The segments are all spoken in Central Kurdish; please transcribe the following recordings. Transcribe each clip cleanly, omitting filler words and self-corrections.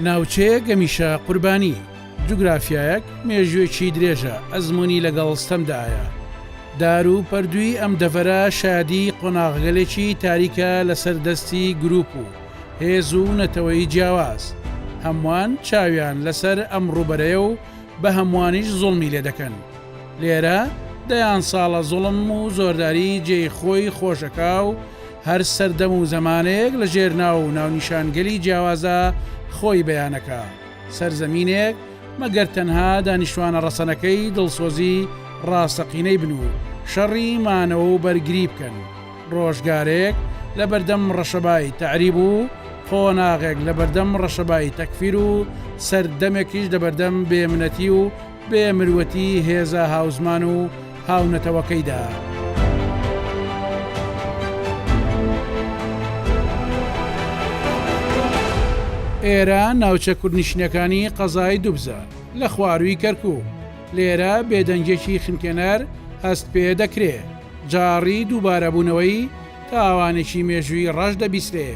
ناوچەیە گەمیشە قوربانی، جوگرافیایەک مێژوێکی درێژە ئەزمموی لەگەڵ ستەمدایە. دار و پەردووی ئەم دەڤەرە شادی قۆناغگەلێکی تاریکە لەسەر دەستی گروپ و هێز و نەتەوەی جیاواز. هەمووان چاویان لەسەر ئەم ڕوبەرەیە و بە هەمووانیش زوڵمی لێ دەکەن. لێرە دەیان ساڵە زوڵم و زۆرداری جێی خۆی خۆشەکا و هەر سەردەم و زەمانەیەک لە ژێرناو و ناونیشانگەلی جیاوازە خۆی بەیانەکە. سەرزەمینێک مەگەر تەنها دانیشتوانە ڕەسەنەکەی دڵسۆزی ڕاستەقینەی بن و شەڕی مانەوە و بەرگری بکەن. ڕۆژگارێک لە بەردەم ڕەشەبای تەعریب و قۆناغێک لە بەردەم ڕەشەبای تەکفیر و سەردەمێکیش لە بەردەم بێمنەتی و بێمروەتی هێزە هاوزمان و هاونەتەوەکەیدا. ئێرە ناوچە کوردنشینەکانی قەزای دوبزە لە خواروی کەرکووک. لێرە بێدەنگێکی خنکێنەر هەست پێ دەکرێ. جاڕی دووبارەبوونەوەی تاوانێکی مێژووی ڕەش دەبیستێ.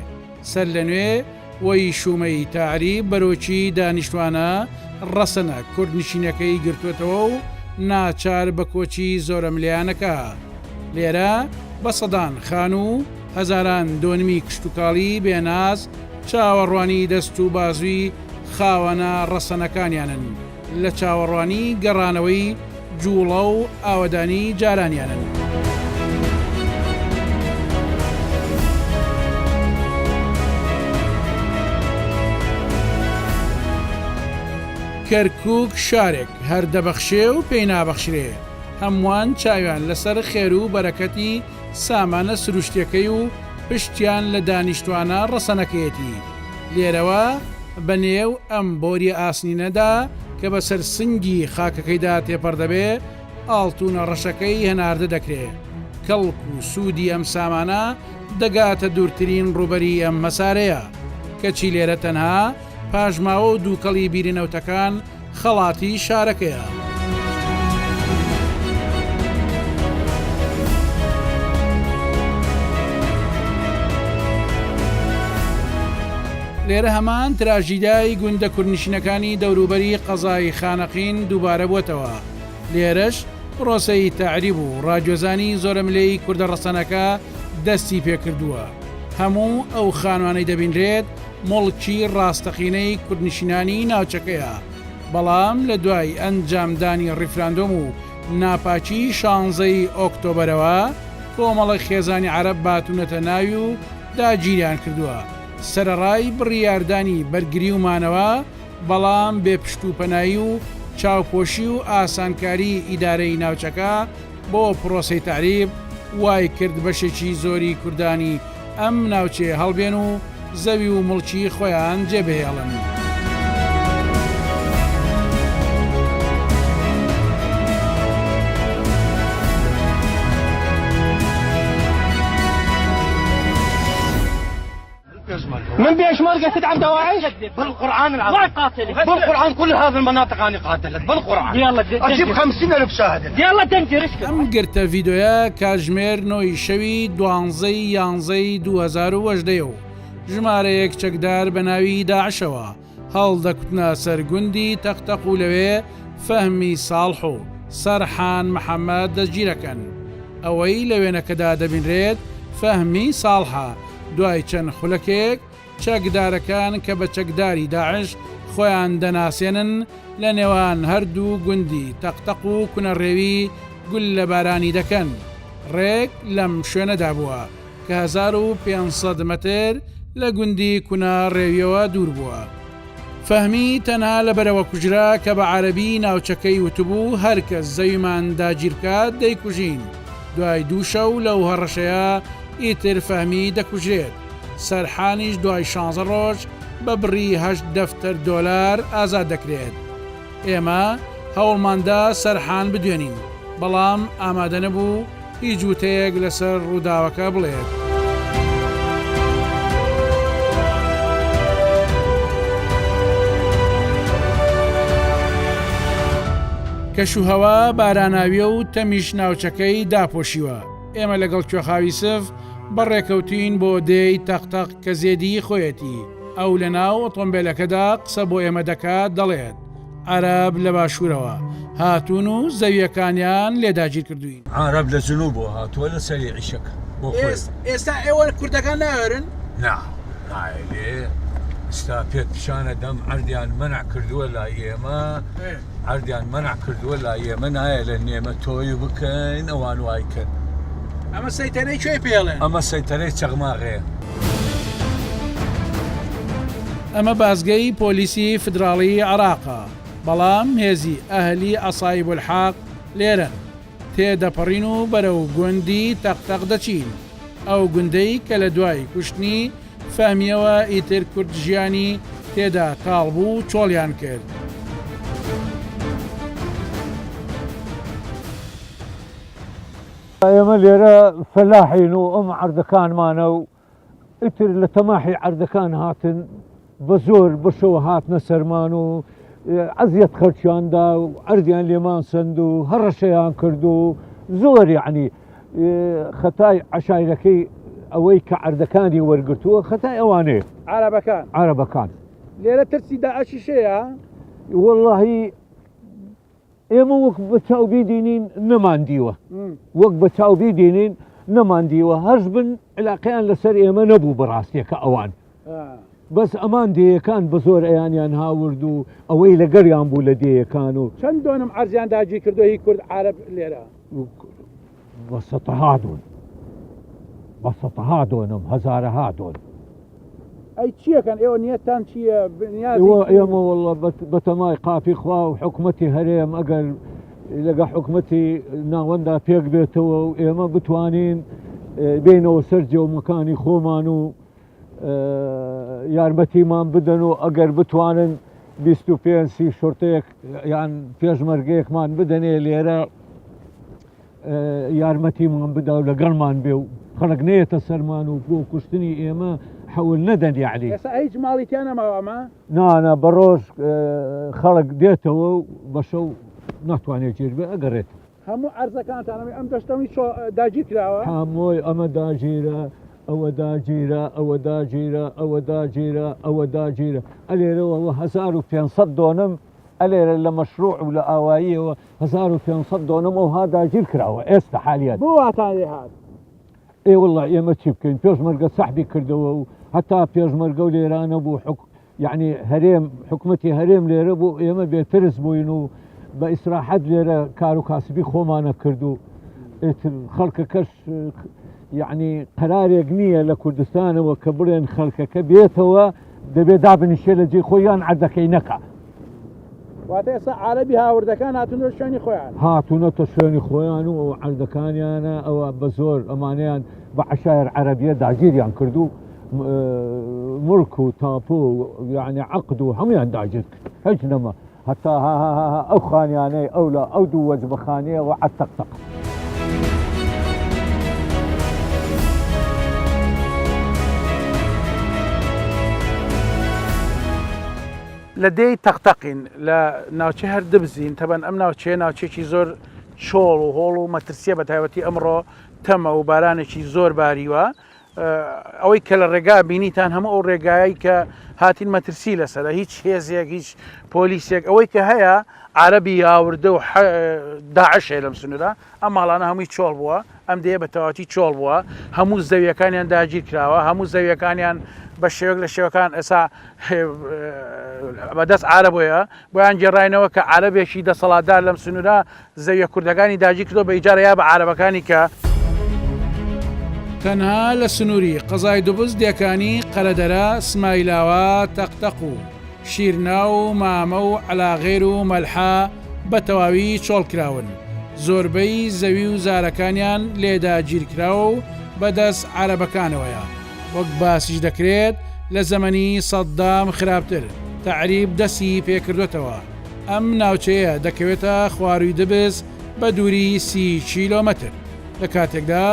سەر لە نوێ وەی شومەی تاعریب بەرۆکی دانیشتوانە ڕەسەنە کوردنشینەکەی گرتوێتەوە و ناچار بە کۆچی زۆرە ملیانەکە. لێرە بە سەدان خان و هەزاران دۆنمی کشتتوکاڵی بێناز چاوەڕوانی دەست و بازووی خاوەنە ڕەسەنەکانیانن، لە چاوەڕوانی گەڕانەوەی جوڵە و ئاوەدانی جارانیانن. کەرکووک شارێک هەر دەبەخشێ و پێی نابەخشرێ. هەمووان چاویان لەسەر خێر و بەرەکەتی سامانە سروشتەکەی و پشتیان لە دانیشتوانە ڕەسەنەکەیەتی. لێرەوە بەنێو ئەم بۆری ئاسنینەدا کە بەسەر سنگی خاکەکەیدا تێپەر دەبێ ئاڵتونە ڕەشەکەی هەناردە دەکرێ. کەڵک و سوودی ئەم سامانە دەگاتە دوورترین ڕوبەری ئەم مەسارەیە، کەچی لێرە تەنها پاژماوە و دووکەڵی بیرنەوتەکان خەڵاتی شارەکەیە. لێرە هەمان تراژیدای گوندە کوردنشینەکانی دەوروبەری قەزای خانەقین دووبارە بووتەوە. لێرەش پرۆسەی تەعریب و ڕاگوێزانی زۆرەملەی کوردە ڕەسەنەکە دەستی پێکردووە. هەموو ئەو خانوانەی دەبینرێت مڵکی ڕاستەقینەی کوردنشینانی ناوچەکەیە. بەڵام لە دوای ئەنجامدانی ڕیفراندۆم و ناپاچی 16 ئۆکتۆبەرەوە کۆمەڵە خێزانی عەرەب باتونەتە ناوی و داگیریان کردووە. سەرەڕای بڕیاردانی بەرگری ومانەوە، بەڵام بێپشت و پەنایی و چاوپۆشی و ئاسانکاری ئیدارەی ناوچەکە بۆ پرۆسەی تەعریب وای کرد بەشێکی زۆری کوردانی ئەم ناوچێ هەڵبێن و زەوی و مڵکی خۆیان جێبهێڵن. من بيشمال قلت عم دواعش بالقرآن العظيم قاتلك بالقرآن كل هذه المناطق أنا قاتلت بالقرآن. يلا أجيب 50,000 شاهد. يلا تنكر اشكر. ئەم گرتە ڤیدۆیە کاتژمێر 9 شەوی 12/11/2018 و ژمارەیەک چەکدار بە ناوی داعشەوە هەڵدەکوتنە سەرگوندی تەختەق و لەوێ فەهمی ساڵح و سەرحان محەممەد دەستگیرەکەن. ئەوەی لە وێنەکەدا دەبینرێت فەهمی ساڵحە دوای چەند خولەکێک چەکدارەکان کە بە چەکداری داعش خۆیان دەناسێنن لە نێوان هەردوو گوندی تەختەق و کونەڕێوی گول لە بارانی دەکەن. ڕێک لەم شوێنەدا بووە کە 1500 مەتر لە گوندی کونەڕێویەوە دوور بووە. فەهمی تەنها لە بەرەوە کوژرا کە بە عەرەبی ناوچەکەی وتبوو هەرکەس زەویمان داگیر بکات دەیکوژین. دوای دوو شەو لەو هەڕەشەیە ئیتر فەهمی دەکوژێت. سەرحانیش دوای 16 ڕۆژ بە بڕی 8 دەفتەر دۆلار ئازاد دەکرێت. ئێمە هەوڵماندا سەرحان بدوێنین، بەڵام ئامادە نەبوو هیچ وتەیەک لەسەر ڕووداوەکە بڵێت. کەشوهەوا باراناویە و تەمیش ناوچەکەی داپۆشیوە. ئێمە لەگەڵ کوێخاوی سف بەڕێکەوتین بۆ دێی تەختەق کە زێدی خۆیەتی. ئەو لە ناو ئۆتۆمبیلەکەدا قسە بۆ ئێمە دەکات دەڵێت عەرەب لە باشوورەوە هاتوون و زەویەکانیان لێداگیر کردوین. عرب لە جنوبەوە هاتووە لە سەری عیشەکە بۆ خۆی. ئێستا ئێوە کوردەکان ناوێرن؟ نایلێ ئستا پێت پیشانە دەم عەردیان مەنع کردووە لای ئێمە عەردیان مەنع کردووە لای ئێمە نایە لە نێمە تۆی بکەین ئەوان وایکەن. ئەمە سەیتەرەی کوێ پێڵێن؟ ئەمە سەیتەرەی چەغماغەیە. ئەمە بازگەی پۆلیسی فدراڵی عێراقە، بەڵام هێزی ئەهلی ئەسایب الحاق لێرن تێدەپەڕین و بەرەو گوندی تەقتەق دەچین. ئەو گوندەی کە لە دوای کوشتنی فەهمیەوە ئیتر کورد ژیانی تێدا تاڵ بوو چۆڵیان کرد. ئێمە لێرە فەلاحین و ئەم عەردەکانمانە و ئیتر لە تەماحی عەردەکان هاتن بە زۆر بەشەوە هاتنە سەرمان و عەزیەت خەرچیاندا و عەردیان لێمان سەند و هەڕەشەیان کرد و زۆر یعنی خەتای عەشایرەکەی ئەوەی کە عەردەکانی وەرگرتووە خەتای ئەوانەیە عەرەبەکان لێرە ترسی داعشیشەیە؟ وەڵڵاهی ئێمە وەک بە چاو بیدینین نەماندیوە وەک بە چاو بیدینین نەماندیوە هەرش بن علاقەیان لەسەر ئێمە نەبوو بەڕاستیەکە ئەوان بەس ئەمان دێیەکان بە زۆر ئەیانیان هاورد و ئەوەی لەگەریان بوو لە دێیەکان و چەند دۆنم عەرزیان داگیر کردووی کورد عەرەب لێرە؟ بە سەتەها دۆن بە سەتەها دۆنم هەزارەها دۆن. ئەی چیەکەن ئێوە نیەتان چییە؟ ئێمە وەڵڵە بەتەمای قاپی خوا و حکومەتی هەرێم ئەگەر لەگە حکومەتی ناوەندا پێک بێتەوە و ئێمە بتوانین بینەوە سەر جێومەکانی خۆمان و یارمەتیمان بدەن و ئەگەر بتوانن 25 شورتەیەک یان پێشمەرگەیەکمان بدەنێ لێرە یارمەتیمان بدا و لەگەڵمان بێ و خەڵک نێتە سەرمان و بۆ کوشتنی ئێمە حەول نەدەن یعنی. ئێستا هیچ ماڵیتیان نەماوە ئەمە؟ نانە بە ڕۆژ خەڵک دێتەوە و بەشە و ناتوانێت گیر بێ ئەگەڕێت. هەموو عەرزەکانتانەوەی ئەم دەشتەوەی داگیر کراوە؟ هەمووی ئەمە داگیرە ئەوە داگیرە ئەوە داگیرە ئەوە داگیرە ئەوە داگیرە ئەلێرەوە 1500 دۆنم ئەلێرە لە مەشروع و لە ئاواییەوە 1500 دۆنم ئەوها داگیر کراوە ئێستا حالیات. بۆ واتان لێ هات؟ ئێ وەڵڵا ئێمە چی بکەین پێشمەرگە سەحبی کردەوە و هەتا پێشمەرگە و لێرانە بوو یعنی هەرێم حکومەتی هەرێم لێرە بوو ئێمە بێترس بووین و بە ئیسراحەت لێرە کار و کاسبی خۆمانە کرد و خەڵکەکەش یعنی قەرارێک نییە لە کوردستانەوە کە بڵێن خەڵکەکە بێتەوە دەبێت دابنیشێ لە جێ خۆیان عەردەکەی نەکا. واتە ئێستا عەرەبی هاوردەکان هاتوونە شوێنی خۆیان؟ هاتوونەتە شوێنی خۆیان و عەردەکانیانە ئەوە بە زۆر ئەمانیان بە عەشایر عەرەبیە داگیریان کرد و مڵک و تاپۆ و یعنی عەقد و هەمویان داگیر کرد هیچ نەما هەتا ئەو خانیانەی ئەولا ئەو دوو وەجبەخانەیەوە عەتەقتەق. لە دەی تەقتەقین لە ناوچە هەر دبزین تەبەن ئەم ناوچەیە ناوچێکی زۆر چۆڵ و هۆڵ و مەترسیە بە تایبەتی ئەمڕۆ تەمە و بارانێکی زۆر باریوە ئەوەی کە لە ڕێگا بینیتان هەموو ئەو ڕێگایی کە هاتین مەترسی لەسەرە هیچ هێزێک هیچ پۆلیسێک ئەوەی کە هەیە عەرەبی یاوردە و داعشێ لەم سنوورە ئەم ماڵانە هەمووی چۆڵ بووە ئەم دەیە بە تەواتی چۆڵ بووە هەموو زەویەکانیان داگیر کراوە هەموو زەویەکانیان بە شێوەک لە شێوەکان ئێسا بەدەست عەرەبۆیە بۆیان گێڕاینەوە کە عەرەبێکی دەسەڵاتدار لەم سنوورە زەویە کوردەکانی داگیر کردەوە بە ئیجارە یا بە عەرەبەکانی کە تەنها لە سنووری قەزای دووبز دیەکانی قەرەدەرە سمایلاوە تەقتەق و شیرنا و مامە و عەلاغێر و مەلحا بە تەواوی چۆڵ کراون زۆربەی زەوی و زارەکانیان لێدا گیرکراوە و بەدەست عەرەبەکانەوەیە وەک باسیش دەکرێت لە زەمەنی سەددام خراپتر تەعریب دەستی پێکردوێتەوە ئەم ناوچەیە دەکەوێتە خوارووی دبز بە دووری 30 کیلۆمەتر لە کاتێکدا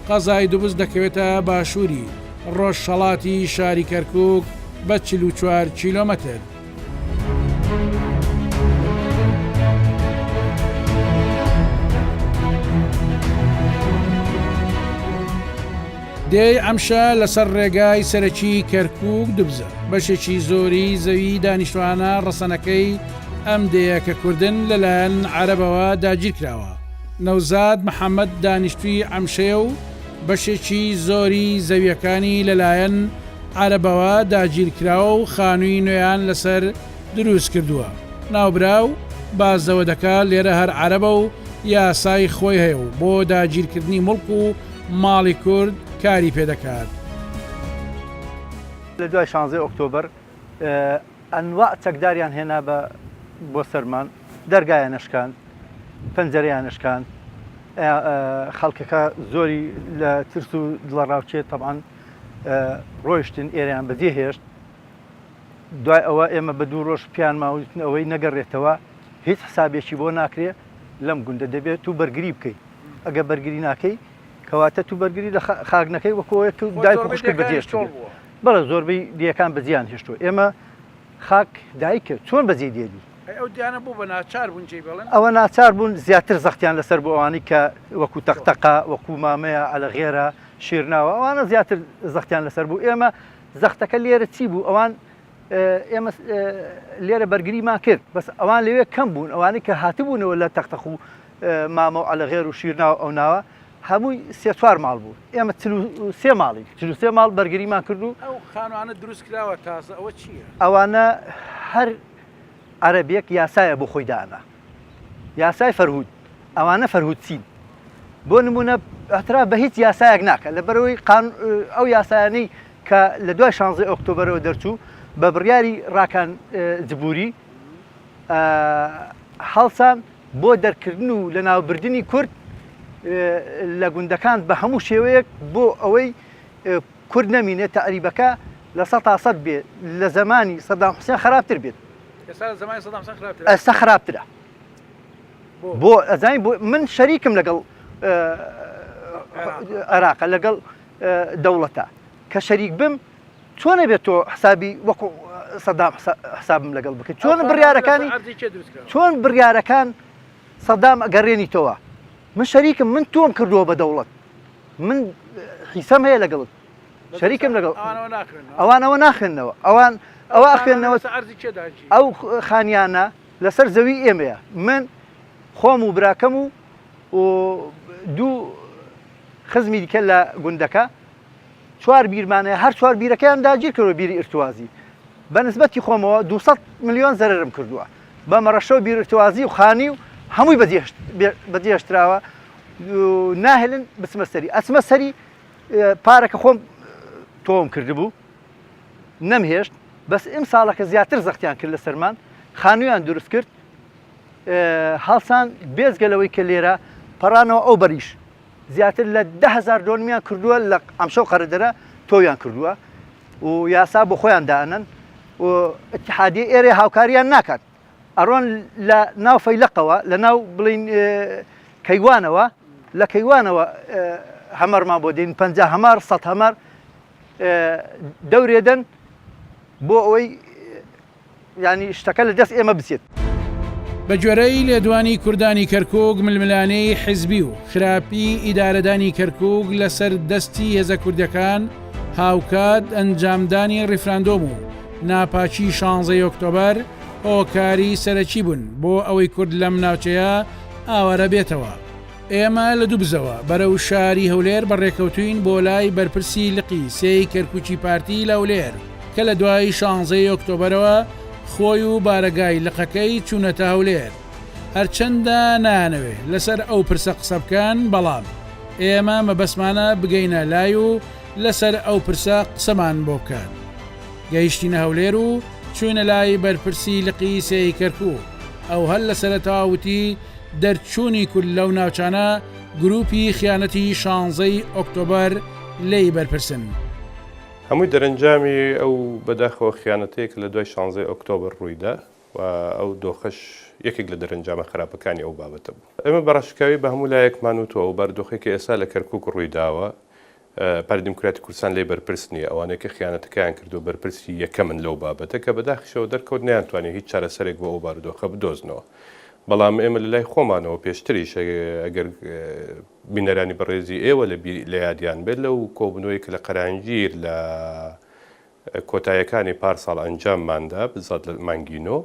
قەزای دووبز دەکەوێتە باشووری ڕۆژهەڵاتی شاری کەرکووک بە 44 کیلۆمەتر. دێی ئەمشە لەسەر ڕێگای سەرەکی کەرکووک دوبزە بەشێکی زۆری زەوی دانیشتوانە ڕەسەنەکەی ئەم دەیە کە کوردن لەلایەن عەرەبەوە داگیر کراوە. نەوزاد محەممەد دانیشتووی ئەمشەیە و بەشێکی زۆری زەویەکانی لەلایەن عەرەبەوە داگیرکراوە و خانووی نوێیان لەسەر دروست کردووە. ناوبراو بازەوە دەکات لێرە هەر عەرەبە و یاسای خۆی هەیە و بۆ داگیرکردنی مڵک و ماڵی کورد کاری پێدەکات. لە دوای 16 ئۆکتۆبر ئەنواع چەکداریان هێنا بۆ سەرمان دەرگایانشکان پەنجەرەیانشکان خەڵکەکە زۆری لە ترس و دڵەڕاوچێت تەبعاً ڕۆیشتن ئێرەیان بەجێهێشت. دوای ئەوە ئێمە بە دوو ڕۆژ پیان ماوتن ئەوەی نەگەڕێتەوە هیچ حسابێکی بۆ ناکرێ لەم گوندە دەبێت تو بەرگری بکەیت. ئەگە بەرگری ناکەی کەواتە تو بەرگری لە خاگنەکەی وەکۆیە دایک خوشکرد بەجێشت بەڵێ زۆربەی دیەکان بەجیان هێشتووە. ئێمە خاک دایکە چۆن بەجێ دێدی ئەوە ناچار بوون زیاتر زەختیان لەسەر بۆ ئەوانی کە وەکو تەختەقا وەکو مامەیە ئەلەغێرە شیرناوە ئەوانە زیاتر زەختیان لەسەر بوو. ئێمە زەختەکە لێرە چی بوو؟ ئەوان ئێمە لێرە بەرگریمان کرد بەس ئەوان لەوێ کەم بوون. ئەوانەی کە هاتبوونەوە لە تەختەخ و مامە و ئەلەغێر و شیرناوە ئەو ناوە هەمووی سێ چوار ماڵ بوو. ئێمە 43 ماڵی 43 ماڵ بەرگریمان کرد و ئەو خانوانە دروست کراوە تازە ئەوە چییە؟ ئەوانە هەر عەرەبێک یاسایە بۆ خۆی دانا یاسای فەرهود ئەوانە فەرهود چین بۆ نمونە ئەترا بە هیچ یاسایەک ناکە لەبەرەوەی ئەو یاسایانەی کە لە دوای 16 ئۆکتۆبرەوە دەرچوو بە بڕیاری ڕاکان جبووری هەڵسان بۆ دەرکردن و لە ناوبردننی کورد لە گوندەکان بە هەموو شێوەیەک بۆ ئەوەی کورد نەمینێت تەعریبەکە لە 100% بێت لە زمانی سەدام حوسێن خراپتر بێت. ئێستا خراپترە بۆ ئەزانی بۆ من شەریکم لەگەڵ عێراقە لەگەڵ دەوڵەتە کە شەریک بم چۆنە بێت تۆ حسابی وەکو سەدام حسابم لەگەڵ بکەیت چۆن بڕیارەکان سەدام ئەگەڕێنیتەوە من شەریکم من تۆم کردووە بە دەوڵەت من حیسەم هەیە لەگەڵت شەریکم لەگەڵ ئەوانەوە ناخێنەوە ئەوە ئەخێنەوە ئەو خانیانە لەسەر زەوی ئێمەیە من خۆم و براکەم و دوو خزمی دیکە لە گوندەکە چوار بیرمانەیە هەر چوار بیرەکەیان داگیر کردەوە بیری ئرتوازی بە نسبەتی خۆمەوە 200 ملیۆن زەررم کردووە بە مەڕەشە و بیر ئرتوازی و خانی و هەمووی بەجێهێشتراوە ناهێلن بچمە سەری ئەچمە سەری پارەکە خۆم تۆم کردبوو نەمهێشت بەس ئەم ساڵەکە زیاتر زەختیان کرد لە سەرمان خانوویان دروست کرد هەڵسان بێزگەلەوەی کە لێرە پەڕانەوە ئەو بەریش زیاتر لە 10,000 دۆنمیان کردووە لە ئەمشە و قەرەدەرە تۆیان کردووە و یاسا بۆ خۆیان دانن و ئەتحادیە ئێرە هاوکاریان ناکات ئەڕۆن لە ناو فەیلەقەوە لە ناو بڵین کەیوانەوە لە کەیوانەوە هەمەرمان بۆ دێن 50 هەمار 100 هەمار دەورێدەن بۆ ئەوەی ینی شتەکە لە دەست ئێمە بچێت. بە گوێرەی لێدوانی کوردانی کەرکووک ململانەی حیزبی و خراپی ئیدارەدانی کەرکووک لەسەر دەستی هێزە کوردەکان هاوکات ئەنجامدانی ڕیفراندۆم و ناپاچی 16 ئۆکتۆبەر هۆکاری سەرەکی بوون بۆ ئەوەی کورد لەم ناوچەیە ئاوارە بێتەوە. ئێمە لە دووبزەوە بەرەو شاری هەولێر بەڕێکەوتوین بۆ لای بەرپرسی لقی سێی کەرکووکی پارتی لە هەولێر کە لە دوای 16 ئۆکتۆبەرەوە خۆی و بارەگای لقەکەی چوونەتە هەولێر هەرچەندە نانەوێ لەسەر ئەو پرسە قسە بکەن بەڵام ئێمە مەبەسمانە بگەینە لای و لەسەر ئەو پرسە قسەمان بۆ بکەن. گەیشتینە هەولێر و چوونە لای بەرپرسی لقی سێی کەرکووک ئەو هەر لە سەرەتاوتی دەرچوونی کورد لەو ناوچانە گروپی خیانەتی 16 ئۆکتۆبەر لی بەرپرسن. هەمووی دەرەنجامی ئەو بەداخەوە خیانەتەیەک لە دوای 16 ئۆکتۆبەر ڕوویدا و ئەو دۆخەش یەکێک لە دەرەنجامە خراپەکانی ئەو بابەتە بوو. ئێمە بەڕاشکاوی بە هەموو لایەکمان وتەوە و بەردۆخێکی ئێستا لە کەرکووک ڕوویداوە پارتی دیموکراتی کوردستان لێ بەرپرس نییە ئەوانەیە کە خیانەتەکەیان کردو بەرپرسی یەکەمن لەو بابەتە کە بەداخشەوە دەرکەوت نەیانتوانێت هیچ چارەسەرێک بۆ ئەو بارودۆخە بدۆزنەوە بەڵام ئێمە لە لای خۆمانەوە پێشتریش ئەگەر بینەرانی بەڕێزی ئێوە لە یادیان بێت لەو کۆبنەوەی کە لە قەرانگیر لە کۆتاییەکانی پارساڵ ئەنجامماندا بزات لە مانگینۆ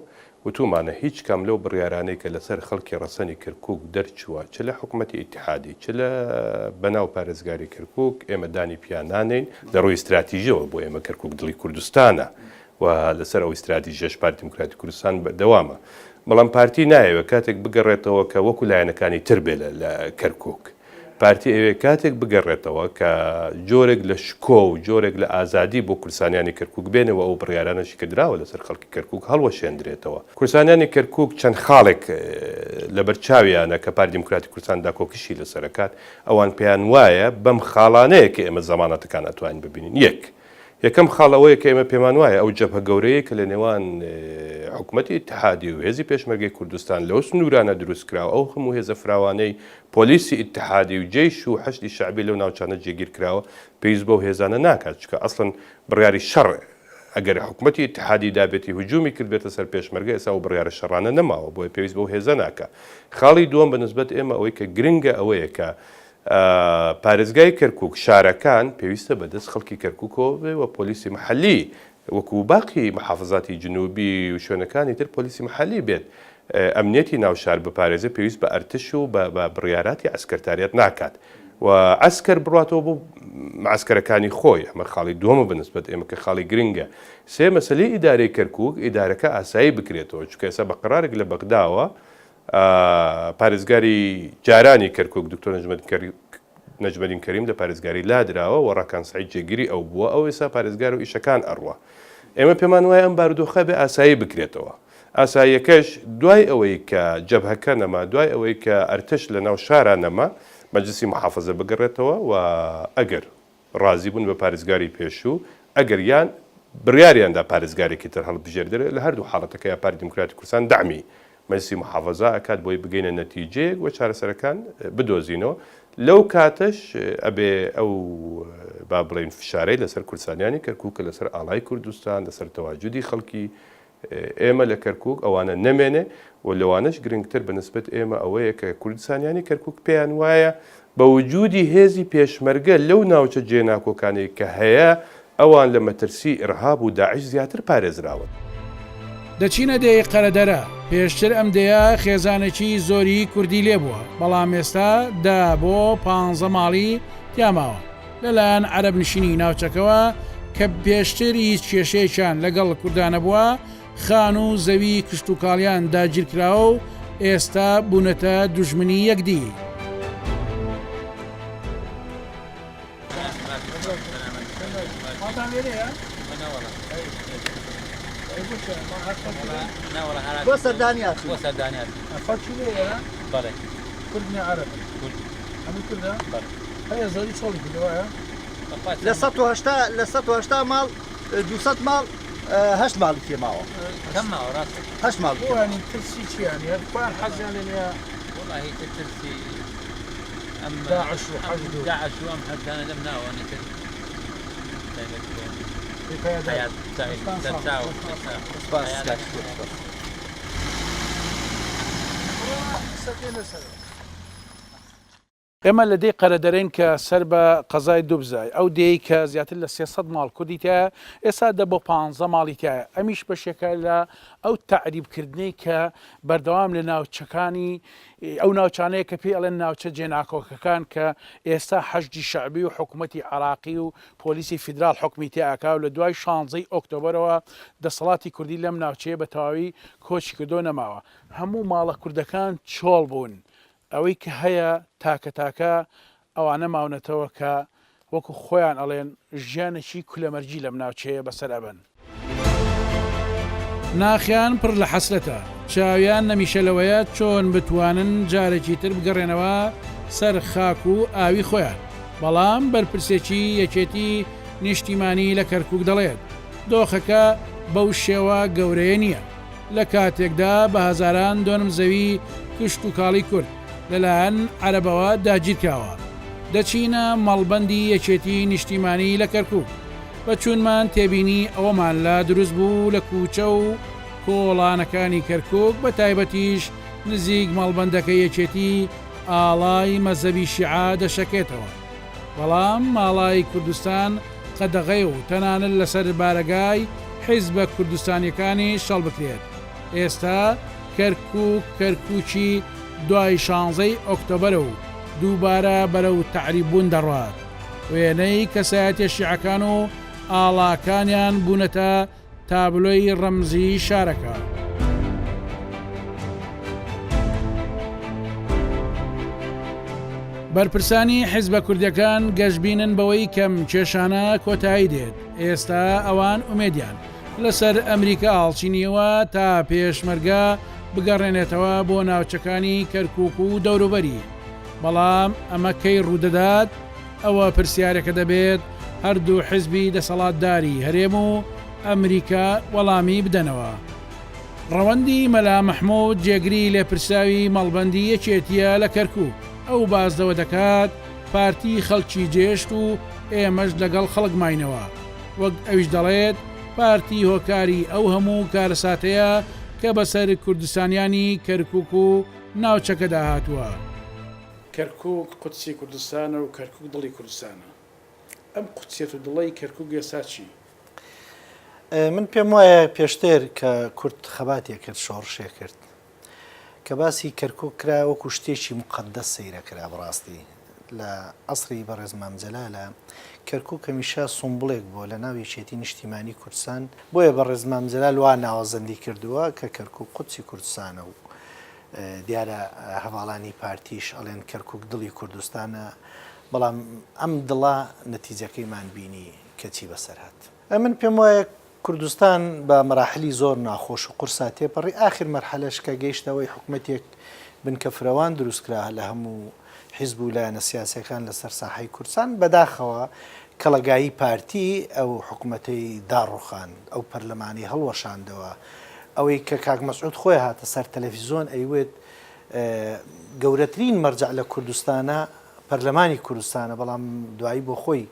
وتومانە هیچ کەم لەو بڕیارانەی کە لەسەر خەڵکی ڕەسەنی کەرکووک دەرچووە چ لە حکوومەتی ئیتحادی چ لە بەناو پارێزگاری کەرکووک ئێمە دانی پیانانین لە ڕووی استراتیژیەوە بۆ ئێمە کەرکووک دڵی کوردستانە و لەسەر ئەو استراتیژیەش پارتی دیموکراتی کوردستان بەردەوامە بەڵام پارتی نایەوە کاتێک بگەڕێتەوە کە وەکو لایەنەکانی تر بێ لە کەرکووک پارتی ئەوێ کاتێک بگەڕێتەوە کە جۆرێک لە شکۆ و جۆرێک لە ئازادی بۆ کورسانیانی کەرکووک بێنەوە ئەو بڕیارانەشی کە دراوە لەسەر خەڵکی کەرکووک هەڵوەشێندرێتەوە کورسانیانی کەرکووک چەند خاڵێک لە بەرچاویانە کە پارتی دیموکراتی کوردستان داکۆکیشی لەسەرکات ئەوان پێیان وایە بەم خاڵانەیە کە ئێمە زەمانەتەکان ئەتوانین ببینین یەکەم خاڵەوەیە کە ئێمە پێمان وایە ئەو جەبهە گەورەیە کە لە نێوان حکوومەتی ئیتحادی و هێزی پێشمەرگەی کوردستان لەو سنوورانە دروستکراوە ئەو هەموو هێزە فراوانەی پۆلیسی ئیتحادی و جێیش و حەشتی شعبی لەو ناوچانە جێگیر کراوە پێویست بەو هێزانە ناکات چکە ئەسڵەن بڕیاری شەڕ ئەگەر حکوومەتی ئیتحادی دابێتی هجومی کرد بێتە سەر پێشمەرگە ئێستا و بڕیارە شەڕانە نەماوە بۆیە پێویست بەو هێزە ناکە خاڵی دووەم بەنسبەت ئێمە ئەوەی کە گرنگە ئەوەیە کە پارێزگای کەرکووک شارەکان پێویستە بەدەست خەڵکی کەرکووکەوە بێ و پۆلیسی محەلی وەکو باقی محافزاتی جنوبی و شوێنەکانی تر پۆلیسی محەلی بێت ئەمنیەتی ناو شار بپارێزە پێویست بە ئەرتش و بە بڕیاراتی ئەسکەرتاریەت ناکات و ئەسکەر بڕاتەوە بۆ معسکەرەکانی خۆی ئەمە خاڵی دووەمە بەنسبەت ئێمە کە خاڵی گرنگە سێ مەسەلەی ئیدارەی کەرکووک ئیدارەکە ئاسایی بکرێتەوە چونکە ئێستا بە قەرارێک لە بەغداوە پارێزگاری جارانی کەرکووک دکتۆر نەجمەدین کەریم لە پارێزگاری لادراوە و ڕاکان سعید جێگیری ئەو بووە ئەو ئێستا پارێزگار و ئیشەکان ئەڕوە ئێمە پێمان وایە ئەم بارودۆخە بێ ئاسایی بکرێتەوە ئاساییەکەش دوای ئەوەی کە جەبهەکە نەما دوای ئەوەی کە ئەرتش لە ناو شارە نەما مەجلسی محافەزە بگەڕێتەوە و ئەگەر ڕازی بوون بە پارێزگاری پێشوو ئەگەر یان بڕیاریاندا پارێزگارێکی تر هەڵبژێردرێت لە هەردوو حاڵەتەکە یا پارتی دیموکراتی کوردستان دامی مەجلسی محافەزە ئەکات بۆی بگەینە نەتیجەیەک و چارەسەرەکان بدۆزینەوە لەو کاتەش ئەبێ ئەو با بڵێن فشارەی لەسەر کورسانیانی کەرکووکە لەسەر ئاڵای کوردستان لەسەر تەواجودی خەڵکی ئێمە لە کەرکووک ئەوانە نەمێنێ و لەوانش گرنگتر بەنسبەت ئێمە ئەوەیە کە کوردستانیانی کەرکووک پێیان وایە بە وجودی هێزی پێشمەرگە لەو ناوچە جێناکۆکانەی کە هەیە ئەوان لە مەترسی ئیرهاب و داعش زیاتر پارێزراوە دەچینە دەی قەرەدەرە پێشتر ئەم دەیە خێزانێکی زۆری کوردی لێبووە بەڵام ئێستا دا بۆ 15 ماڵی تیاماوە لەلایەن عەرەب نشینی ناوچەکەوە کە پێشتر هیچ کێشەیەکیان لەگەڵ کوردانە بووە خان و زەوی کشت و کاڵیان داگیرکراوە و ئێستا بوونەتە دوژمنی یەکدی بۆ سەردانیات لە 180 ماڵ 200 ماڵ 8 ماڵی تێماوە هەشت ماڵ ترسی چیانی حەزیان لێ والله ترسي أما داعش وحشد داعش وأم حتى أنا لم ناوي حياة ئێمە لە دەی قەرەدەرێن کە سەر بە قەزای دووبزای ئەو دەی کە زیاتر لە 300 ماڵ کوردی تایە ئێستا دە بۆ 15 ماڵی تایە ئەمیش بەشێکە لە ئەو تعریبکردنەی کە بەردەوام لە ناوچەکانی ئەو ناوچانەیە کە پێی ئەڵێن ناوچە جێناکۆکەکان کە ئێستا حەشدی شەعبی و حکوومەتی عراقی و پۆلیسی فیدرال حکمی تێئاکا و لە دوای 16 ئۆکتۆبەرەوە دەسەڵاتی کوردی لەم ناوچەیە بە تەواوی کۆچی کردۆ نەماوە هەموو ماڵە کوردەکان چۆڵ بوون ئەوەی کە هەیە تاکە ئەوانە ماونەتەوە کە وەکو خۆیان ئەڵێن ژیانێکی کولەمەرجی لەم ناوچەیە بەسەر ئەبن ناخیان پڕ لە حەسرەتە چاویان نەمیشەلەوەیە چۆن بتوانن جارێکی تر بگەڕێنەوە سەر خاک و ئاوی خۆیان بەڵام بەرپرسێکی یەکێتی نیشتیمانی لە کەرکووک دەڵێت دۆخەکە بەو شێوە گەورەیە نییە لە کاتێکدا بە هەزاران دۆنم زەوی کشت و کاڵی کورد لەلایەن عەرەبەوە داگیرکراوە دەچینە مەڵبەندی یەکێتی نیشتیمانی لە کەرکووک بە چوونمان تێبینی ئەوەمان لا دروست بوو لە کوچە و کۆڵانەکانی کەرکووک بە تایبەتیش نزیک ماڵبەندەکە یەکێتی ئاڵای مەزەبی شیعە دەشەکێتەوە، بەڵام ماڵای کوردستان قەدەغەی و تەنانەت لەسەر بارەگای حیزبە کوردستانیەکانی شەڵ بکرێت. ئێستا کەرکووکی دوای 16 ئۆکتۆبەرە و دووبارە بەرەو تەعریببوون دەڕوات. وێنەی کەسایەتیە شیعەکان و ئاڵاکانیان بوونەتە تابلۆی ڕەمزی شارەکە. بەرپرسانی حیزبە کوردەکان گەشتبینن بەوەی کەم کێشانە کۆتایی دێت. ئێستا ئەوان ئومێدیان لەسەر ئەمریکا هەڵچینیەوە تا پێشمەرگە بگەڕێنێتەوە بۆ ناوچەکانی کەرکووک و دەوروبەری. بەڵام ئەمە کەی ڕوودەدات ئەوە پرسیارەکە دەبێت هەردوو حیزبی دەسەڵاتداری هەرێم و ئەمریکا وەڵامی بدەنەوە. ڕەوەندی مەلا مەحموود جێگری لێپرساوی مەڵبەندی یەکێتیە لە کەرکووک. ئەو بازدەوە دەکات پارتی خەڵکی جێشت و ئێمەش لەگەڵ خەڵک ماینەوە، وەک ئەویش دەڵێت پارتی هۆکاری ئەو هەموو کارەساتەیە کە بەسەر کوردستانیانی کەرکووک و ناوچەکەدا هاتووە. کەرکووک قودسی کوردستانە و کەرکووک دڵی کوردستانە. ئەم قودسیەت و دڵی کەرکووک ئێستا چی؟ من پێم وایە پێشتر کە کورد خەباتێک کرد شۆڕشێ کرد کە باسی کەرکووک کرا وەکو شتێکی مقدەس سەیرەکرا بڕاستی لە عەسری بەڕێز مام جەلالە کەرکووک هەمیشە سومبڵێک بووە لە ناو یەکێتی نیشتیمانی کوردستان، بۆیە بەڕێز مام جەلال وا ناوەزەندی کردووە کە کەرکووک قودسی کوردستانە و دیارە هەواڵانی پارتیش ئەڵێن کەرکووک دڵی کوردستانە، بەڵام ئەم دڵە نەتیجەکەیمان بینی کەچی بەسەر هات. من پێم وایە کوردستان بە مەراحلی زۆر ناخۆش و قورسا تێپەڕی ئاخر مەرحەلەش کە گەیشتەوەی حکوومەتێک بنکەفرەوان دروستکرا لە هەموو حیزب و لایەنە سیاسەکان لەسەر ساحەی کوردستان بەداخەوە کەڵەگایی پارتی ئەو حکوومەتەی داڕوخان ئەو پەرلەمانی هەڵوەشاندەوە، ئەوەی کە کاک مەسعود خۆی هاتە سەر تەلەڤیزۆن ئەیوێت گەورەترین مەرجع لە کوردستانە پەرلەمانی کوردستانە، بەڵام دوایی بۆ خۆی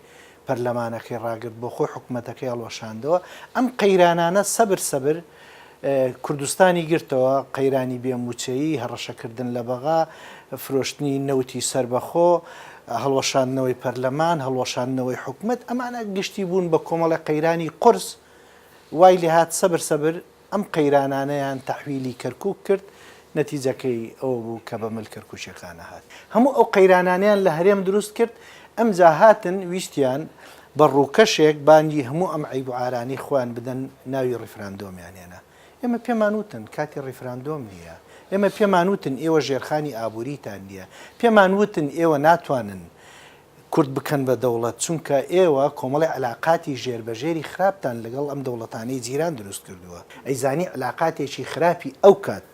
پەرلەمانەکەی ڕاگرت بۆ خۆی حکوومەتەکەی هەڵوەشاندەوە. ئەم قەیرانانە سەبر کوردستانی گرتەوە، قەیرانی بێموچەیی، هەڕەشەکردن لە بەغا، فرۆشتنی نەوتی سربەخۆ، هەڵوەشاندنەوەی پەرلەمان، هەڵوەشاندنەوەی حکوومەت، ئەمانە گشتی بوون بە کۆمەڵە قەیرانی قورس. وای لێ هات سەبر ئەم قەیرانانەیان تەحویلی کەرکووک کرد، نەتیجەکەی ئەوە بوو کە بە مل کەرکووچەکانە هات. هەموو ئەو قەیرانانیان لە هەرێم دروست کرد، ئەمجا هاتن ویستیان بە ڕووکەشێک بانگی هەموو ئەم عیب و ئارانی خۆیان بدەن ناوی ڕیفراندۆمیانێنە. ئێمە پێمانوتن کاتی ڕیفراندۆم نییە، ئێمە پێمانوتن ئێوە ژێرخانی ئابووریتان نییە، پێمانوتن ئێوە ناتوانن کورد بکەن بە دەوڵەت، چونکە ئێوە کۆمەڵی علاقاتی ژێربەژێری خراپتان لەگەڵ ئەم دەوڵەتانەی جیران دروست کردووە. ئەیزانی علاقاتێکی خراپی ئەو کات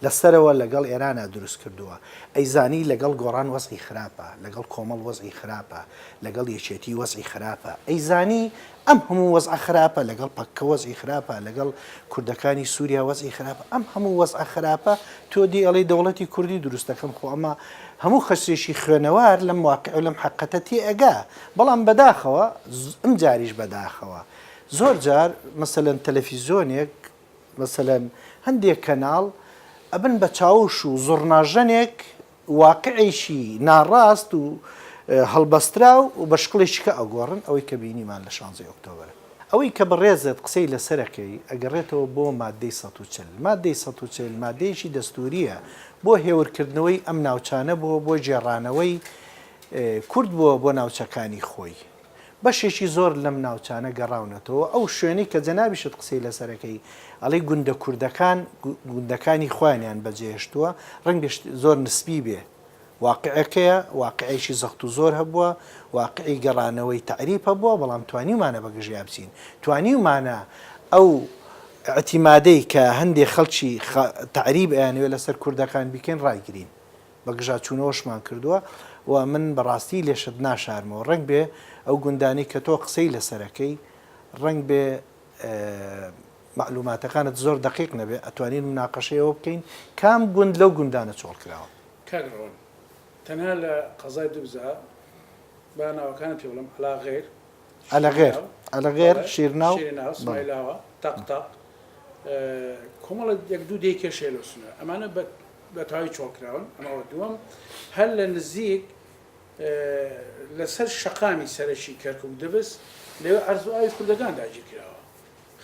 لەسەرەوە لەگەڵ ئێرانە دروست کردووە، ئەیزانی لەگەڵ گۆڕان وەزعی خراپە، لەگەڵ کۆمەڵ وەزعی خراپە، لەگەڵ یەکێتی وەزعی خراپە، ئەیزانی ئەم هەموو وەزع خراپە، لەگەڵ پەککە وەزعی خراپە، لەگەڵ کوردەکانی سووریا وەزعی خراپە، ئەم هەموو وەزع خراپە تۆ دی ئەڵێ دەوڵەتی کوردی دروست دەکەم. خۆ ئەمە هەموو خەسێکی خوێنەوار لەم واقع و لەم حقەتە تێ ئەگا، بەڵام بەداخەوە ئەم جاریش بەداخەوە زۆر جار مەسەلەن تەلەڤیزۆنێک مەسەلەن هەندێک کەناڵ ئەبن بە چاوش و زۆرناژەنێک واقعیشی ناڕاست و هەڵبەسترا و بە شکڵێکیکە ئەگۆڕن ئەوەی کە بینیمان لە 16 ئۆکتۆبەر. ئەوەی کە بەڕێزت قسەی لەسەرەکەی ئەگەڕێتەوە بۆ مادەی 140 مادەی 140 مادەیەکی دەستوریە بۆ هێورکردنەوەی ئەم ناوچانە بۆ جێڕانەوەی کورد بووە بۆ ناوچەکانی خۆی. بەشێکی زۆر لەم ناوچانە گەڕاونەتەوە ئەو شوێنەی کە جەنابیشت قسەی لەسەرەکەی ئەڵێ گوندە کوردەکان گوندەکانی خۆیانیان بەجێهێشتووە، ڕەنگ زۆر نسبی بێ، واقعەکەیە واقعێکی زەخت و زۆر هەبووە، واقعی گەڕانەوەی تعریف هەبووە، بەڵام توانیمانە بەگژیا بچین، توانیمانە ئەو ئەتیمادەی کە هەندێک خەڵکی تعریب ئەیانوێت لەسەر کوردەکان بیکەین ڕایگرین، بەگژا چوونەوەشمان کردووە و من بەڕاستی لێشت ناشارمەوە. ڕەنگ بێ ئەو گوندانی کە تۆ قسەی لەسەرەکەی ڕەنگ بێ معلوماتەکانت زۆر دقیق نەبێ، ئەتوانین مناقەشەیەوە بکەین کام گوند لەو گوندانە چۆڵ کراوە. کاگڕۆن تەنها لە قەزای دووبزا با ناوەکانت پێ بڵم ئەلەغێر شیرناو سمایلاوە تەقتەق کۆمەڵە یەک دوو دەی کێشێ لەسونە ئەمانە بە بەتەواوی چۆڵکراون ئەمەوە دووەم هەر لە نزیک لەسەر شەقامی سەرشی کەرکک دەبست لەوێ ئەرزوئاوی کوردەکان داگیر کراوە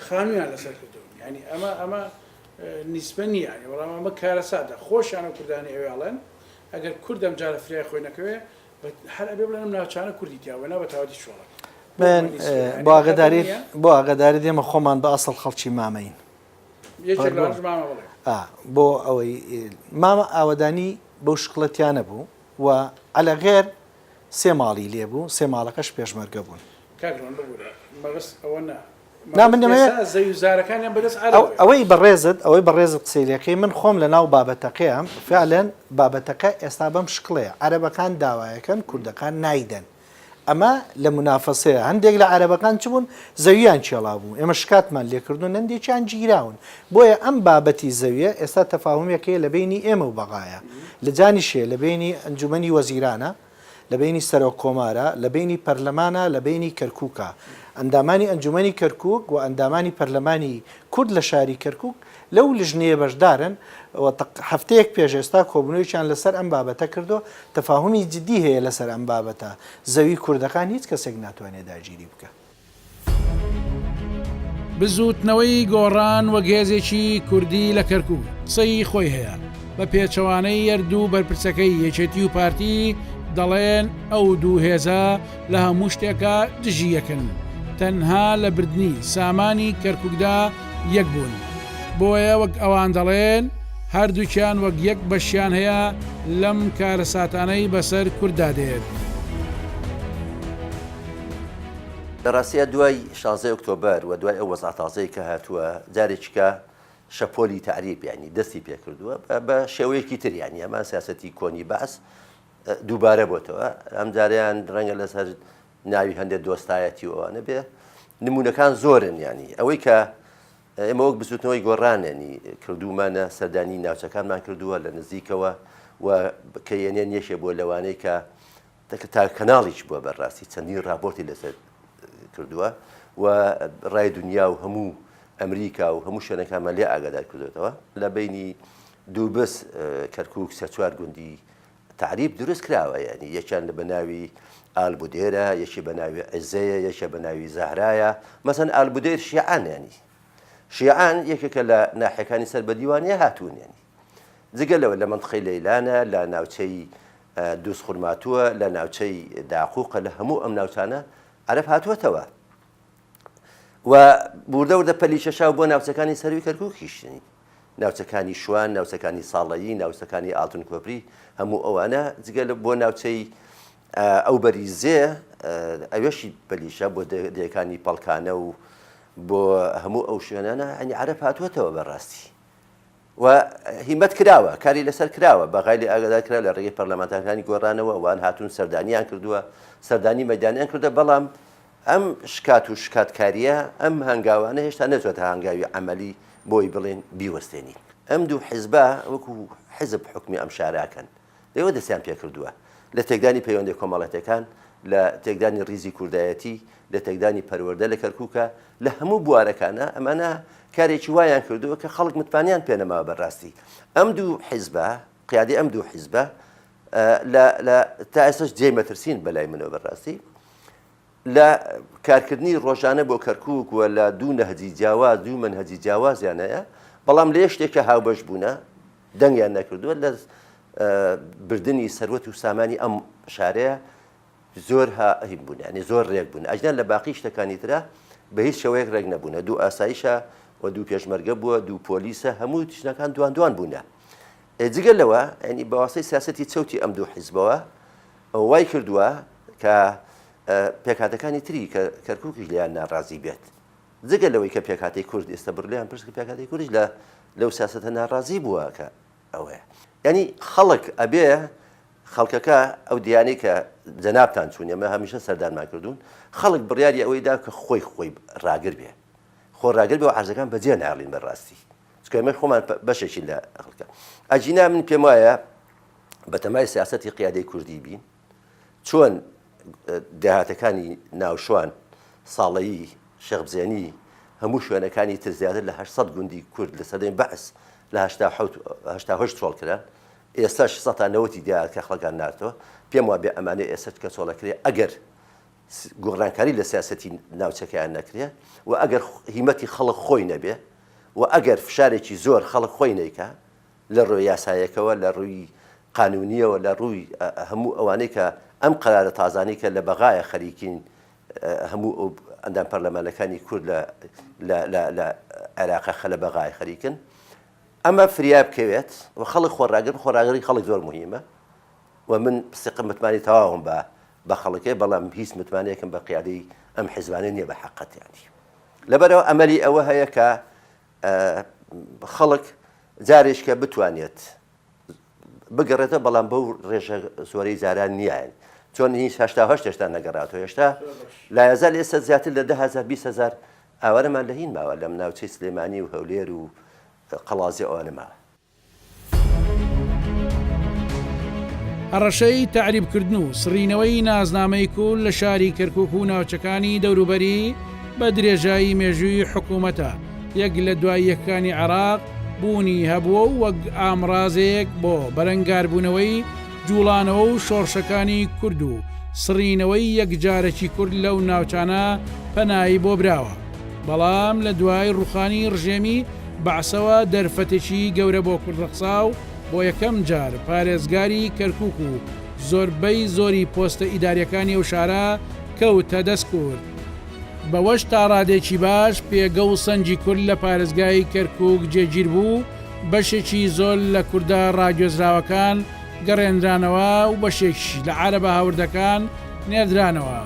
خانوویان لەسەر کردوون ینی ئەمە نیسبە نییە بەڵام ئەمە کارە سادە خۆشیانە کوردانی ئەوێڵێن ئەگەر کوردەم جارە فرای خۆی نەکەوێ هەر ئەبێ بڵێنم ناوچانە کوردی تیاوەنا بە تاواتی شۆڵک من بۆ ئاگداری دێمە خۆمان بە ئەسڵ خەڵکی مامەین بۆ ئەوەی مامە ئاوەدانی بەو شکڵەتیانە بوو و ئەلە غێر سێ ماڵی لێبوو سێ ماڵەکەش پێشمەرگە بوون ئەوەی بەڕێزت قسەیلەکەی من خۆم لە ناو بابەتەکەیان فعلەن بابەتەکە ئێستا بەم شکڵەیە عەرەبەکان داوایەکەن کوردەکان نایدەن ئەمە لە منافەسەیە هەندێک لە عەرەبەکان چ بوون زەویان چێڵا بوو ئێمە شکاتمان لێکردون هەندێکیان گیراون بۆیە ئەم بابەتی زەویە ئێستا تەفاهومێکەیە لە بینی ئێمە و بەغایە لە جانیشێ لە بینی ئەنجومەنی وەزیرانە لە بینی سەرۆک کۆمارە لە بینی پەرلەمانە لە بینی کەرکووکە ئەندامانی ئەنجومەنی کەرکووک و ئەندامانی پەرلەمانی کورد لە شاری کەرکووک لەو لژنەیە بەشدارن هەفتەیەک پێشێستا کۆبنەوەیان لەسەر ئەم بابەتە کردو تەفاهمی جدی هەیە لەسەر ئەم بابەتە زەوی کوردەکان هیچ کەسێک ناتوانێت داگیری بکە بزوتنەوەی گۆڕان وە گێزێکی کوردی لە کەرکووک قسەی خۆی هەیە بە پێچەوانەی یەردوو بەرپرسەکەی یەکێتی و پارتی دەڵێن ئەو دوو هێزە لە هەموو شتێکە دژی یەکن تەنها لە بردننی سامانی کەرکووکدا یەک بوون بۆیە وەک ئەوان دەڵێن هەردووکیان وەک یەک بەشیان هەیە لەم کارە ساتانەی بەسەر کووردا دێت لە ڕاستیە دوای 16 ئۆکتۆبەر و دوای ئەو وەزع تازەی کە هاتووە جارێکیکە شەپۆلی تعریب ینی دەستی پێکردووە بە شێوەیەکی تریانی ئەمان سیاسەتی کۆنی باس دووبارە بۆتەوە ئەم جاریان ڕەنگە لەسەر ناوی هەندێک دۆستایەتی ئەوانە بێ نمونونەکان زۆرن ینی ئەوەی کە ئێمە وەک بسووتنەوەی گۆڕانێنی کردومانە سەردانی ناوچەکانمان کردووە لە نزیکەوە و کەیێنێن یەشێ بۆ لەوانەیە کە تا کەناڵیش بووە بەڕاستی چەندین راپۆرتی لەسەر کردووە و ڕای دنیا و هەموو ئەمریکا و هەموو شوێنەکانمان لێ ئاگادار کردوێتەوە لە بینی دووبس کەرکووک سێ چوار گوندی تعریب دروست کراوە ینی یەکیان لە بەناوی ئالبودێرە یەکی بەناوی عزەیە یەکە بەناوی زاهرایە مەسەن ئالبودێر شیعان ینی شیعان یەکێکە لە ناحیەکانی سەر بە دیوانیە هاتوون ینی جگەلەوە لە منطقەی لەیلانە لە ناوچەی دووس خورماتووە لە ناوچەی داقووقە لە هەموو ئەم ناوچانە عەرەب هاتووەتەوە و بوردە وردە پەلیشەشاو بۆ ناوچەکانی سەروی کەرکووکیشتنی ناوچەکانی شوان ناوچەکانی ساڵەیی ناوچەکانی ئاتون کۆپری هەموو ئەوانە جگە بۆ ناوچەی ئەو بەریزێ ئەوێشی پەلیشە بۆ دەیەکانی پەڵکانە و بۆ هەموو ئەو شوێنانە ئەنی عەرەب هاتووەتەوە بەڕاستی و هیمەت کراوە کاری لەسەر کراوە بەغای ئاگادار کرا لە ڕێگەی پەرلەمانتەکانی گۆڕانەوە ئەوان هاتوون سەردانیان کردووە سەردانی مەدانیان کردە بەڵام ئەم شکات و شکاتکاریە ئەم هەنگاوانە هێشتا نەچێتە هەنگاوی عەمەلی بۆی بڵێن بیوەستێنی ئەم دوو حیزبە وەکو حیزب حکمی ئەم شاراکەن لێوە دەستیان پێ کردووە لە تێکدانی پەیوەندی کۆمەڵەتەکان لە تێکدانی ڕیزی کوردایەتی لە تێکدانی پەروەردە لە کەرکووکە لە هەموو بوارەکانە ئەمانە کارێکی وایان کردووە کە خەڵک متمانیان پێنەماوە بەڕاستی ئەم دوو حیزبە قیادی ئەم دوو حیزبە تا ئێستاش جێی مەترسین بەلای منەوە بەڕاستی لە کارکردنی ڕۆژانە بۆ کەرکووک و لە دوو نەهجی جیاواز دوو منهجی جیاوازیانەیە بەڵام لە شتێکە هاوبەش بوونە دەنگیان نەکردووە لە بردننی سەروەت و سامانی ئەم شارەیە زۆر هاهیم بوون ینی زۆر ڕێک بوون ئەجنان لە باقی شتەکانی ترە بە هیچ شێوەیەک ڕێک نەبوونە دوو ئاسایشە و دوو پێشمەرگە بووە دوو پۆلیسە هەموو تشتەکان دوان دوان بوونە جگەل لەوە ینی بەواسطەی سیاسەتی چەوتی ئەم دوو حیزبەوە وای کردووە کە پێکهاتەکانی تری کەرکووکی لیان ناڕازی بێت جگەل لەوەی کە پێکهاتی کورد ئێستا بڕلیان پرس کە پێکهاتی کوردیش لەو سیاسەتە ناڕازی بووە کە ئەوەیە ینی خەڵک ئەبێ خەڵکەکە ئەو دیانەی کە جەنابتان چوون ئێمە هەمیشە سەردانمان کردوون خەڵک بڕیاری ئەوەیدا کە خۆی ڕاگر بێ خۆ ڕاگر بێ و عەرزەکان بەجێ ناڵین بەڕاستی چکە ئێمە خۆمان بەشێکی لە خەڵکە ئەجینا من پێم وایە بەتەمای سیاسەتی قیادەی کوردی بین چۆن داهاتەکانی ناوشوان ساڵەیی شێخبزێنی هەموو شوێنەکانی تر زیاتر لە 800 گوندی کورد لە سەردەمی بەعس لە 88 تۆڵ کران ئێستا 90 دیار کە خەڵکان ناتەوە پێم وابێ ئەمانە ئێستا کە چۆڵەکرێ ئەگەر گۆڕانکاری لە سیاسەتی ناوچەکەیان نەکرێ و ئەگەر هیمەتی خەڵک خۆی نەبێ و ئەگەر فشارێکی زۆر خەڵک خۆی نەیکە لە ڕۆی یاسایەکەوە لە ڕووی قانونیەوە لە ڕووی هەموو ئەوانەی کە ئەم قەرارە تازانی کە لە بەغایە خەریکین هەموو ئەندام پەرلەمانەکانی کورد لە عێراقا خە لە بەغای خەریکن ئەمە فریا بکەوێت و خەڵک خۆراگەری خەڵک زۆر مهمە و من پسیقم متمانی تەواوم بە خەڵکێ بەڵام هیچ متمانەیەکم بە قیادەی ئەم حیزبانە نییە بە حەقەتیانی لەبەرەوە ئەمەلی ئەوە هەیە کە خەڵک جارێک کە بتوانێت بگەڕێتە بەڵام بەو ڕێژە زۆرەی جاران نییان چۆن هیچ هێشتا نەگەڕاتەوە هێشتا لایەزال ئێستا زیاتر لە 10,000-20,000 ئاوارەمان لە هین ماوە لەم ناوچەی سلێمانی و هەولێر و قەڵازی ئەوانە ماوە. هەڕەشەی تعریبکردن و سڕینەوەی نازنامەی کورد لە شاری کەرکووک و ناوچەکانی دەوروبەری بە درێژایی مێژووی حکوومەتە یەک لە دوای یەکانی عێراق بوونی هەبووە و وەک ئامڕازەیەک بۆ بەرەنگاربوونەوەی جوڵانەوە و شۆڕشەکانی کورد و سڕینەوەی یەکجارێکی کورد لەو ناوچانە پەنایی بۆ براوە بەڵام لە دوای ڕوخانی ڕژێمی بەعسەوە دەرفەتێکی گەورە بۆ کوردڕەقسا و بۆ یەکەم جار پارێزگاری کەرکووک و زۆربەی زۆری پۆستە ئیداریەکانی ئەو شارە کەوتە دەست کورد بەوەش تا ڕادێکی باش پێگە و سەنجی کورد لە پارێزگای کەرکووک جێگیر بوو بەشێکی زۆر لە کووردە ڕاگوێزراوەکان گەڕێنرانەوە و بەشێکیش لە عارەبە هاوردەکان نێردرانەوە.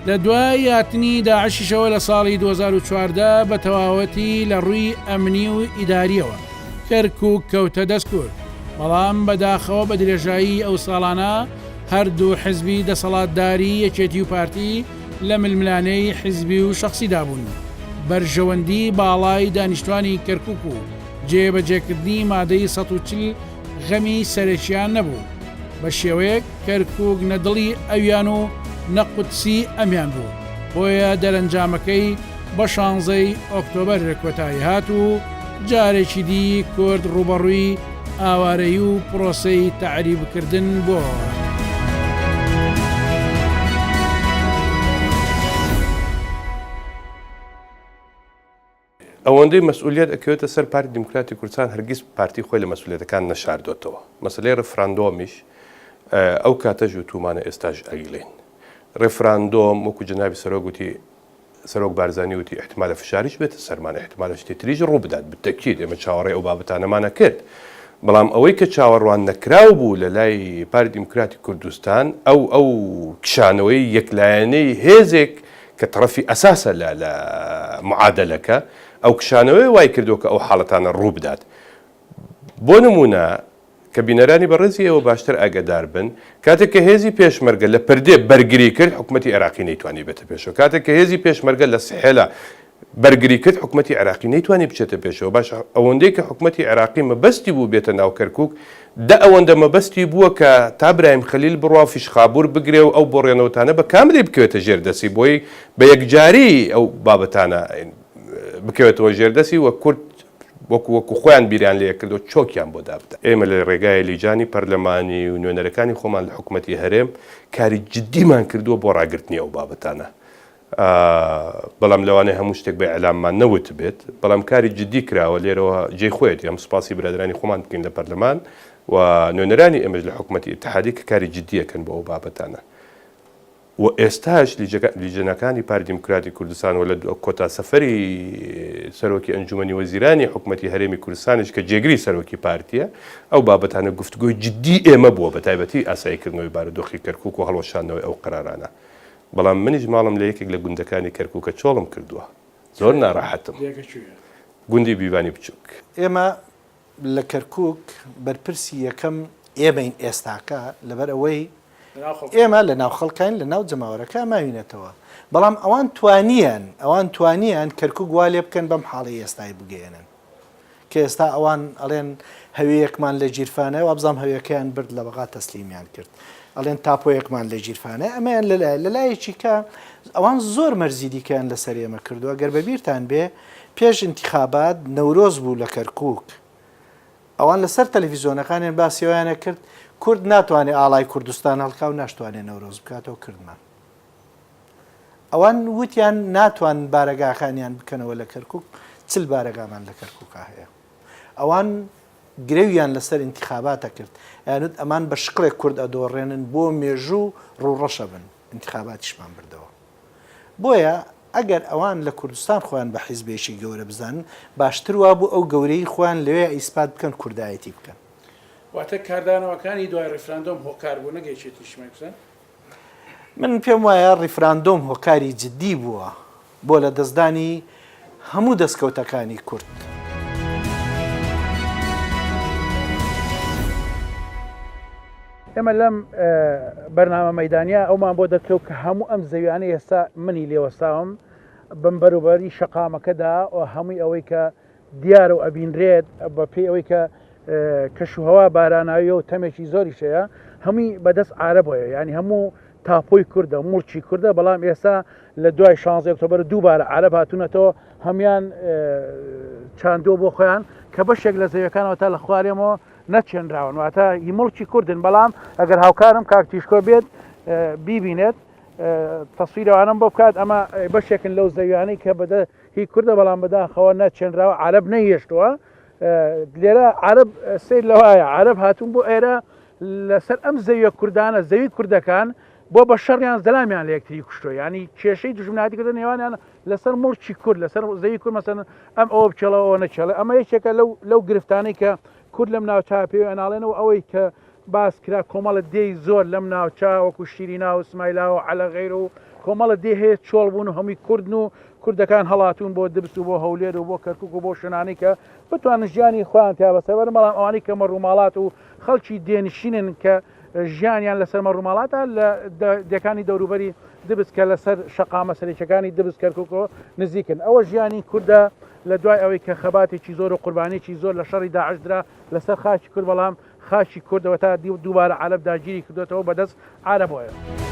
لە دوای یاتنی داعشیشەوە لە ساڵی 2014 بە تەواوەتی لە ڕووی ئەمنی و ئیداریەوە کەرکووک کەوتە دەست کورد بەڵام بەداخەوە بە درێژایی ئەو ساڵانە هەردوو حزبی دەسەڵاتداری یەکێتی و پارتی لە ململانەی حزبی و شخصیدا بوون بەرژەوەندی باڵای دانیشتوانی کەرکووک و جێبەجێکردنی مادەی 140 غەمی سەرەکیان نەبوو بە شێوەیەک کەرکووک نەدڵی ئەویان و نەقودسی ئەمیان بوو بۆیە دەرەنجامەکەی بە 16 ئۆکتۆبەر کۆتایی هات و جارێکی دی کورد ڕوبەڕووی ئاوارەی و پرۆسەی تعریبکردن بۆ ئەوەندەی مەسئولیت ئەکەوێتە سەر پارتی دیموکراتی کوردستان هەرگیز پارتی خۆی لە مەسئولیتەکان نەشاردۆتەوە مەسلەی ڕفراندۆمیش ئەو کاتەژ و تومانە ئێستاژ ئەگیلێن ڕێفراندۆم وەکو جنابی سەرۆگوتی سەرۆک بارزانانی وتی احتمالە فشاریش بێتە سەرمانە احتمالە شتی تریژ ڕوو بدات بتەکید ئێمە چاوەڕێ ئەو بابەتانەمانە کرد بەڵام ئەوەی کە چاوەڕوان نەکراو بوو لە لای پارتی دیموکراتی کوردستان ئەو کشانەوەی یەکلایەنەی هێزێک کە تەرەفی ئەساسە لە معادلەکە ئەو کشانەوەی وای کردو کە ئەو حاڵەتانە ڕوو بدات بۆ نمونە کە بینەرانی بەڕێزی ئەوە باشتر ئاگادار بن کاتێک کە هێزی پێشمەرگە لە پردێ بەرگری کرد حکوومەتی عێراقی نەیتوانی بێتە پێشەوە کاتێک کە هێزی پێشمەرگە لە سحێلە بەرگری کرد حکوومەتی عێراقی نەیتوانی بچێتە پێشەوە باش ئەوەندەی کە حکوومەتی عێراقی مەبەستی بوو بێتە ناو کەرکووک ئەوەندە مەبەستی بووە کە تا برایم خەلیل بڕوا فیشخابور بگرێ و ئەو بۆڕێنەوەتانە بە کاملی بکەوێتە ژێردەسی بۆی بە یەکجاری ئەو بابەتانە بکەوێتەوە ژێردەسی وە کورد وەکو خۆیان بیریان لێ کردو چۆکیان بۆ دابدا ئێمە لە ڕێگای لیجانی پەرلەمانی و نوێنەرەکانی خۆمان لە حکوومەتی هەرێم کاری جدیمان کردووە بۆ ڕاگررتنی ئەو بابەتانە بەڵام لەوانەیە هەموو شتێک بە ئەلاممان نەوت بێت بەڵام کاری جدی کراوە لێرەوە جێ خۆیت ئەم سوپاسی برادرانی خۆمان بکەین لە پەرلەمان و نوێنەرانی ئێمەش لە حکوومەتی ئیتحادی کە کاری جدیەکەن بۆ ئەو بابەتانە و ئێستاش لیژنەکانی پارتی دیموکراتی کوردستان و لە کۆتا سەفەری سەرۆکی ئەنجومەنی وەزیرانی حکوومەتی هەرێمی کوردستانش کە جێگری سەرۆکی پارتیە ئەو بابەتانە گفتگۆی جدی ئێمە بووە بە تایبەتی ئاساییکردنەوەی بارودۆخی کەرکووک و هەڵوەشاندنەوەی ئەو قەرارانە بەڵام منیش ماڵم لە یەکێک لە گوندەکانی کەرکووکە چۆڵم کردووە زۆر ناڕاحەتم گوندی بیوانی بچووک ئێمە لە کەرکووک بەرپرسی یەکەم ئێمەین ئێستاکە لەبەر ئەوەی ئێمە لە ناو خەڵکان لە ناو جەماوەرەکە ماوینێتەوە بەڵام ئەوان توانیان کەرکووک وا لێ بکەن بەم حاڵی ئێستای بگەێنن کە ئێستا ئەوان ئەڵێن هەویەکمان لە جیرفانە و ئەبزام هەویەکەیان برد لە بەغا تەسلیمیان کرد ئەڵێن تاپۆیەکمان لە گیرفانە ئەمەیان لەلایەکی کە ئەوان زۆر مەرزی دیکەیان لەسەر ئێمە کردووە گەر بەبیرتان بێ پێش انتخابات نەورۆز بوو لە کەرکووک ئەوان لەسەر تەلەڤیزۆنەکانیان باسیەوەیانە کرد کورد ناتوانێت ئاڵای کوردستان هەڵکا و ناشتوانێت نەورۆز بکاتەوە کردمان ئەوان وتیان ناتوان بارەگاخانیان بکەنەوە لە کەرکووک چل بارەگامان لە کەرکووکا هەیە ئەوان گرێویان لەسەر انتخاباتە کرد یانوت ئەمان بە شقڵێک کورد ئەدۆڕێنن بۆ مێژوو ڕوڕەشە بن انتخاباتیشمان بردەوە بۆیە ئەگەر ئەوان لە کوردستان خۆیان بە حیزبێکی گەورە بزانن باشتر وا بوو ئەو گەورەی خۆیان لەوێ ئیسپات بکەن کوردایەتی بکەن واتە کاردانەوەکانی دوای ڕفراندۆم هۆکار بوو نەگەیشێتی شمێکسن من پێم وایە ڕیفراندۆم هۆکاری جددی بووە بۆ لە دەستدانی هەموو دەستکەوتەکانی کورد ئێمە لەم بەرنامە مەیدانیا ئەومان بۆ دەکەوت کە هەموو ئەم زەویانە ئێستا منی لێوەستاوم بم بەروبەری شەقامەکەدا و هەمووی ئەوەی کە دیارە و ئەبینرێت بە پێی ئەوەی کە کەشوهەوا باراناوی و تەمێکی زۆری شەیە هەمووی بەدەست عارەبەیە ینی هەموو تاپۆی کووردە موڵچی کووردە بەڵام ئێستا لە دوای 16 ئۆکتۆبەر دووبارە عارەب هاتوونەتەوە هەمان چاندۆ بۆ خۆیان کە بەشێک لە زەویەکانەوە تا لە خوارێمەوە نەچێنراون واتە هی مڵکی کوردن بەڵام ئەگەر هاوکارم کاکتیشکۆ بێت بیبینێت تەسویرەوانم بۆ بکات ئەمە بەشێکن لەو زەویانەی کە بەدە هی کووردە بەڵام بەداخەوە نەچێنراوە عارەب نەیهێشتووە لێرە عارەب سیر لەوایە عارەب هاتوون بۆ ئێرە لەسەر ئەم زەویە کوردانە زەوی کوردەکان بۆ بە شەڕیان زەلامیان لە یەکتری کوشتۆ ینی کێشەی دژمناتیکردن نێوانیان لەسەر مڵکی کورد لەسەر زەوی کورد مەسەن ئەم ئەوە بچێڵەوە نەچێڵێ ئەمە یەکێکە لەو گرفتانەی کە کورد لەم ناوچا پێ ئەناڵێنەوە ئەوەی کە باس کرا کۆمەڵە دێی زۆر لەم ناوچا وەکو شیرینا و سمایلا و عەلەغەیر و کۆمەڵە دێ هەیە چۆڵ بوون و هەمووی کوردن و کوردەکان هەڵاتون بۆ دبست و بۆ هەولێر و بۆ کەرکووک و بۆ شوێنانەی کە بتوانن ژیانی خۆیان تیا بەسەر بەڵام ئەوانەی کە مەڕووماڵات و خەڵکی دێنشینن کە ژیانیان لەسەر مەڕووماڵاتە لە دەکانی دەوروبەری دبست کە لەسەر شەقامە سەرێکەکانی دبست کەرکووکەوە نزیکن ئەوە ژیانی کووردە لە دوای ئەوەی کە خەباتێکی زۆر و قوربانێکی زۆر لە شەڕی داعش درا لەسەر خاچی کورد بەڵام خاچی کوردەوە تا دووبارە عەرەب داگیری کردوێتەوە بەدەست عارەبەوە.